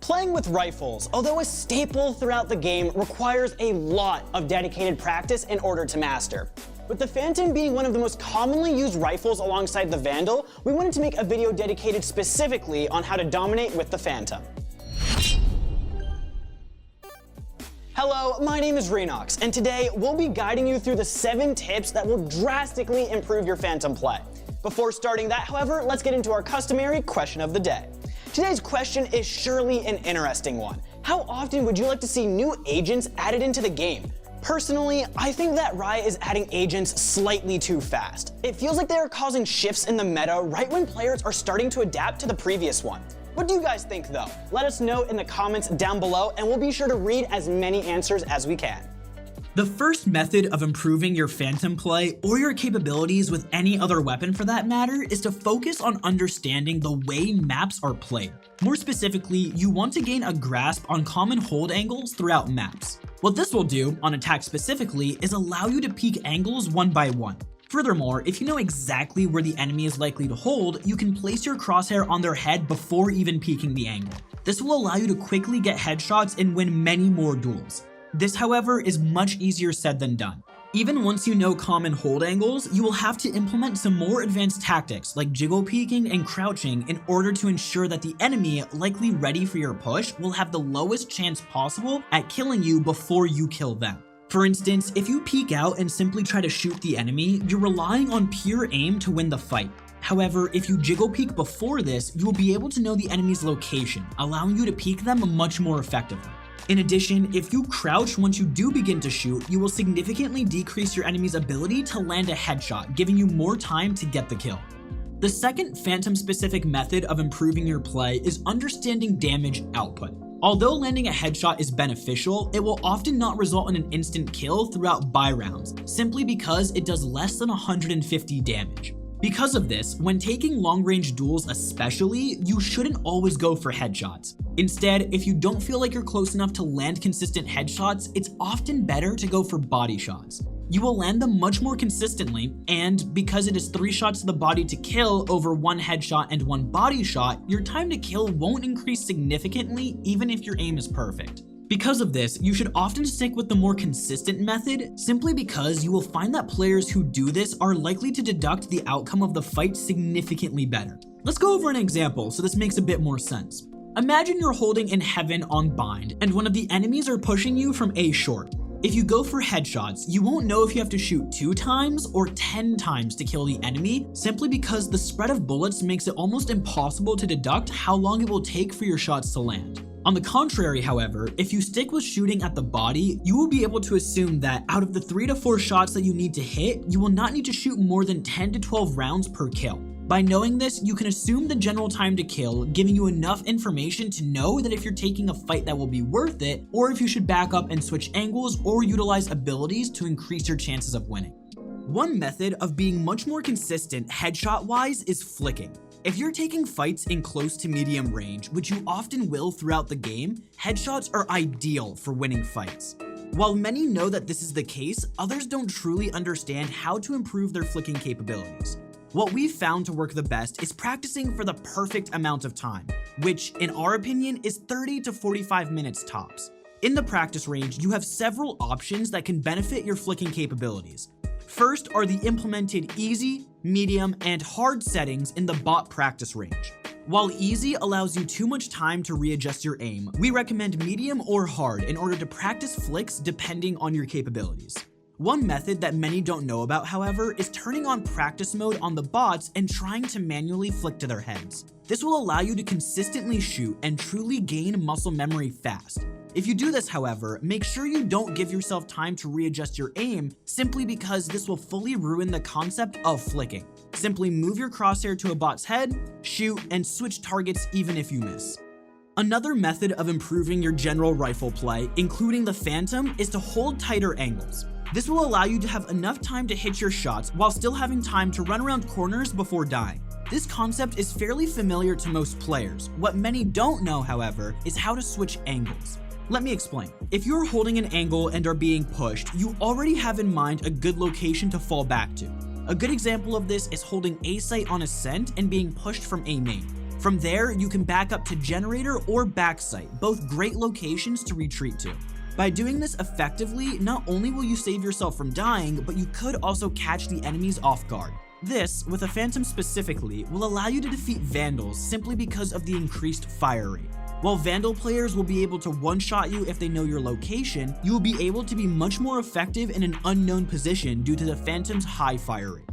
Playing with rifles, although a staple throughout the game, requires a lot of dedicated practice in order to master. With the Phantom being one of the most commonly used rifles alongside the Vandal, we wanted to make a video dedicated specifically on how to dominate with the Phantom. Hello, my name is Renox, and today we'll be guiding you through the 7 tips that will drastically improve your Phantom play. Before starting that, however, let's get into our customary question of the day. Today's question is surely an interesting one. How often would you like to see new agents added into the game? Personally, I think that Riot is adding agents slightly too fast. It feels like they are causing shifts in the meta right when players are starting to adapt to the previous one. What do you guys think though? Let us know in the comments down below and we'll be sure to read as many answers as we can. The first method of improving your Phantom play, or your capabilities with any other weapon for that matter, is to focus on understanding the way maps are played. More specifically, you want to gain a grasp on common hold angles throughout maps. What this will do, on attack specifically, is allow you to peek angles one by one. Furthermore, if you know exactly where the enemy is likely to hold, you can place your crosshair on their head before even peeking the angle. This will allow you to quickly get headshots and win many more duels. This, however, is much easier said than done. Even once you know common hold angles, you will have to implement some more advanced tactics like jiggle peeking and crouching in order to ensure that the enemy, likely ready for your push, will have the lowest chance possible at killing you before you kill them. For instance, if you peek out and simply try to shoot the enemy, you're relying on pure aim to win the fight. However, if you jiggle peek before this, you will be able to know the enemy's location, allowing you to peek them much more effectively. In addition, if you crouch once you do begin to shoot, you will significantly decrease your enemy's ability to land a headshot, giving you more time to get the kill. The second Phantom-specific method of improving your play is understanding damage output. Although landing a headshot is beneficial, it will often not result in an instant kill throughout buy rounds, simply because it does less than 150 damage. Because of this, when taking long-range duels especially, you shouldn't always go for headshots. Instead, if you don't feel like you're close enough to land consistent headshots, it's often better to go for body shots. You will land them much more consistently, and because it is 3 shots to the body to kill over 1 headshot and 1 body shot, your time to kill won't increase significantly even if your aim is perfect. Because of this, you should often stick with the more consistent method, simply because you will find that players who do this are likely to deduct the outcome of the fight significantly better. Let's go over an example so this makes a bit more sense. Imagine you're holding in Heaven on Bind, and one of the enemies are pushing you from A short. If you go for headshots, you won't know if you have to shoot 2 times or 10 times to kill the enemy, simply because the spread of bullets makes it almost impossible to deduct how long it will take for your shots to land. On the contrary, however, if you stick with shooting at the body, you will be able to assume that out of the 3 to 4 shots that you need to hit, you will not need to shoot more than 10 to 12 rounds per kill. By knowing this, you can assume the general time to kill, giving you enough information to know that if you're taking a fight that will be worth it, or if you should back up and switch angles or utilize abilities to increase your chances of winning. One method of being much more consistent headshot-wise is flicking. If you're taking fights in close to medium range, which you often will throughout the game, headshots are ideal for winning fights. While many know that this is the case, others don't truly understand how to improve their flicking capabilities. What we've found to work the best is practicing for the perfect amount of time, which, in our opinion, is 30 to 45 minutes tops. In the practice range, you have several options that can benefit your flicking capabilities. First are the implemented easy, medium, and hard settings in the bot practice range. While easy allows you too much time to readjust your aim, we recommend medium or hard in order to practice flicks depending on your capabilities. One method that many don't know about, however, is turning on practice mode on the bots and trying to manually flick to their heads. This will allow you to consistently shoot and truly gain muscle memory fast. If you do this, however, make sure you don't give yourself time to readjust your aim, simply because this will fully ruin the concept of flicking. Simply move your crosshair to a bot's head, shoot, and switch targets even if you miss. Another method of improving your general rifle play, including the Phantom, is to hold tighter angles. This will allow you to have enough time to hit your shots while still having time to run around corners before dying. This concept is fairly familiar to most players. What many don't know, however, is how to switch angles. Let me explain. If you're holding an angle and are being pushed, you already have in mind a good location to fall back to. A good example of this is holding A site on ascent and being pushed from A main. From there, you can back up to Generator or Backsite, both great locations to retreat to. By doing this effectively, not only will you save yourself from dying, but you could also catch the enemies off guard. This, with a Phantom specifically, will allow you to defeat Vandals simply because of the increased fire rate. While Vandal players will be able to one-shot you if they know your location, you will be able to be much more effective in an unknown position due to the Phantom's high fire rate.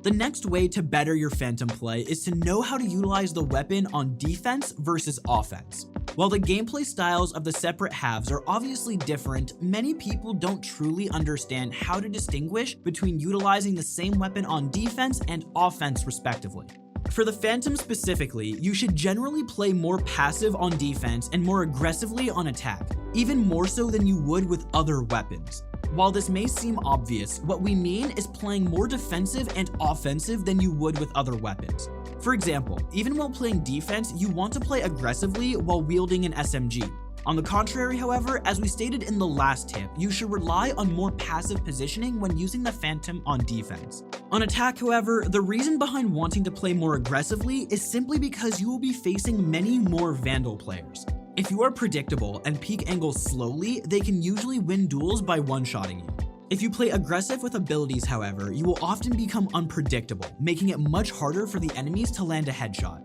The next way to better your Phantom play is to know how to utilize the weapon on defense versus offense. While the gameplay styles of the separate halves are obviously different, many people don't truly understand how to distinguish between utilizing the same weapon on defense and offense respectively. For the Phantom specifically, you should generally play more passive on defense and more aggressively on attack, even more so than you would with other weapons. While this may seem obvious, what we mean is playing more defensive and offensive than you would with other weapons. For example, even while playing defense, you want to play aggressively while wielding an SMG. On the contrary, however, as we stated in the last tip, you should rely on more passive positioning when using the Phantom on defense. On attack, however, the reason behind wanting to play more aggressively is simply because you will be facing many more Vandal players. If you are predictable and peek angles slowly, they can usually win duels by one-shotting you. If you play aggressive with abilities, however, you will often become unpredictable, making it much harder for the enemies to land a headshot.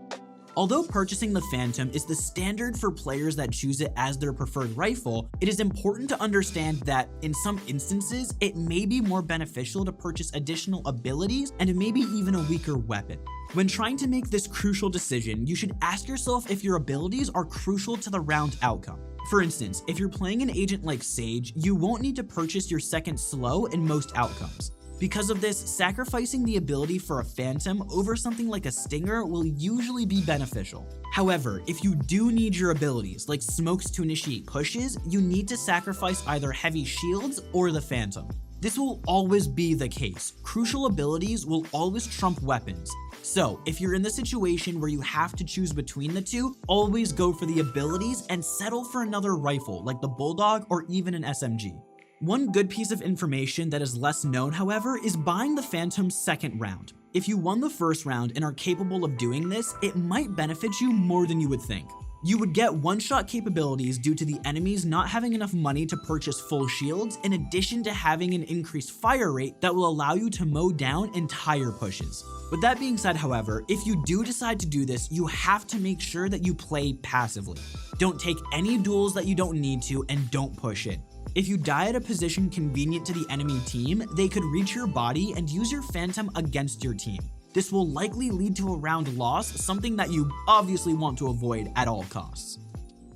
Although purchasing the Phantom is the standard for players that choose it as their preferred rifle, it is important to understand that in some instances, it may be more beneficial to purchase additional abilities and maybe even a weaker weapon. When trying to make this crucial decision, you should ask yourself if your abilities are crucial to the round outcome. For instance, if you're playing an agent like Sage, you won't need to purchase your second slow in most outcomes. Because of this, sacrificing the ability for a Phantom over something like a Stinger will usually be beneficial. However, if you do need your abilities, like smokes to initiate pushes, you need to sacrifice either heavy shields or the Phantom. This will always be the case. Crucial abilities will always trump weapons. So, if you're in the situation where you have to choose between the two, always go for the abilities and settle for another rifle like the Bulldog or even an SMG. One good piece of information that is less known, however, is buying the Phantom's second round. If you won the first round and are capable of doing this, it might benefit you more than you would think. You would get one-shot capabilities due to the enemies not having enough money to purchase full shields, in addition to having an increased fire rate that will allow you to mow down entire pushes. With that being said, however, if you do decide to do this, you have to make sure that you play passively. Don't take any duels that you don't need to, and don't push in. If you die at a position convenient to the enemy team, they could reach your body and use your Phantom against your team. This will likely lead to a round loss, something that you obviously want to avoid at all costs.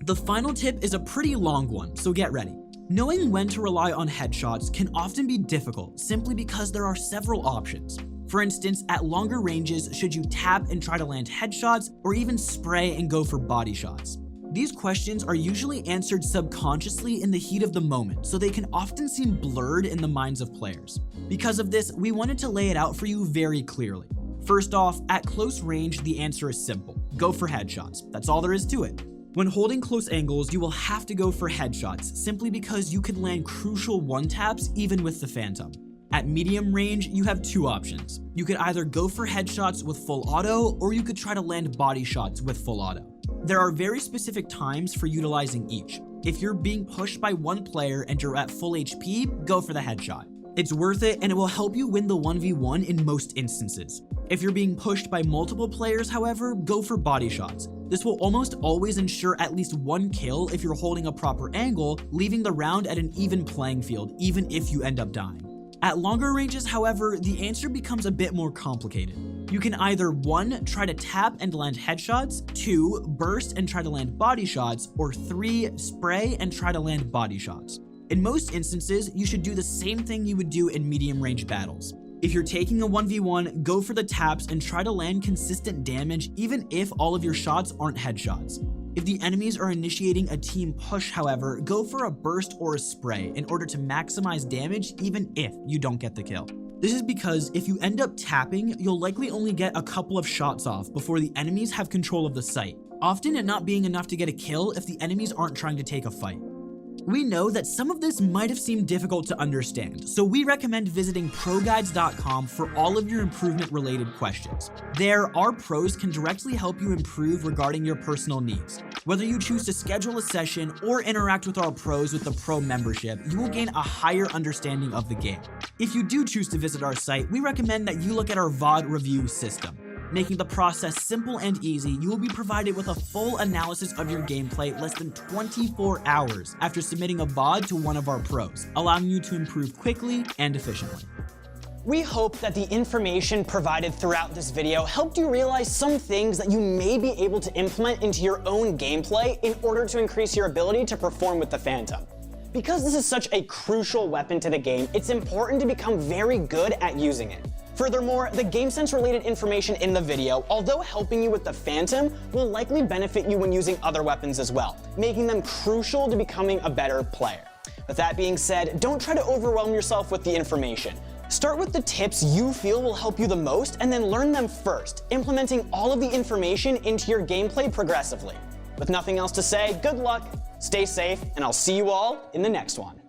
The final tip is a pretty long one, so get ready. Knowing when to rely on headshots can often be difficult simply because there are several options. For instance, at longer ranges, should you tap and try to land headshots, or even spray and go for body shots? These questions are usually answered subconsciously in the heat of the moment, so they can often seem blurred in the minds of players. Because of this, we wanted to lay it out for you very clearly. First off, at close range, the answer is simple. Go for headshots. That's all there is to it. When holding close angles, you will have to go for headshots, simply because you can land crucial one-taps even with the Phantom. At medium range, you have two options. You could either go for headshots with full auto, or you could try to land body shots with full auto. There are very specific times for utilizing each. If you're being pushed by one player and you're at full HP, go for the headshot. It's worth it, and it will help you win the 1v1 in most instances. If you're being pushed by multiple players, however, go for body shots. This will almost always ensure at least one kill if you're holding a proper angle, leaving the round at an even playing field, even if you end up dying. At longer ranges, however, the answer becomes a bit more complicated. You can either 1. Try to tap and land headshots, 2. Burst and try to land body shots, or 3. Spray and try to land body shots. In most instances, you should do the same thing you would do in medium range battles. If you're taking a 1v1, go for the taps and try to land consistent damage even if all of your shots aren't headshots. If the enemies are initiating a team push, however, go for a burst or a spray in order to maximize damage even if you don't get the kill. This is because if you end up tapping, you'll likely only get a couple of shots off before the enemies have control of the site, often it not being enough to get a kill if the enemies aren't trying to take a fight. We know that some of this might have seemed difficult to understand, so we recommend visiting ProGuides.com for all of your improvement-related questions. There, our pros can directly help you improve regarding your personal needs. Whether you choose to schedule a session or interact with our pros with the Pro membership, you will gain a higher understanding of the game. If you do choose to visit our site, we recommend that you look at our VOD review system. Making the process simple and easy, you will be provided with a full analysis of your gameplay less than 24 hours after submitting a VOD to one of our pros, allowing you to improve quickly and efficiently. We hope that the information provided throughout this video helped you realize some things that you may be able to implement into your own gameplay in order to increase your ability to perform with the Phantom. Because this is such a crucial weapon to the game, it's important to become very good at using it. Furthermore, the GameSense related information in the video, although helping you with the Phantom, will likely benefit you when using other weapons as well, making them crucial to becoming a better player. With that being said, don't try to overwhelm yourself with the information. Start with the tips you feel will help you the most and then learn them first, implementing all of the information into your gameplay progressively. With nothing else to say, good luck, stay safe, and I'll see you all in the next one.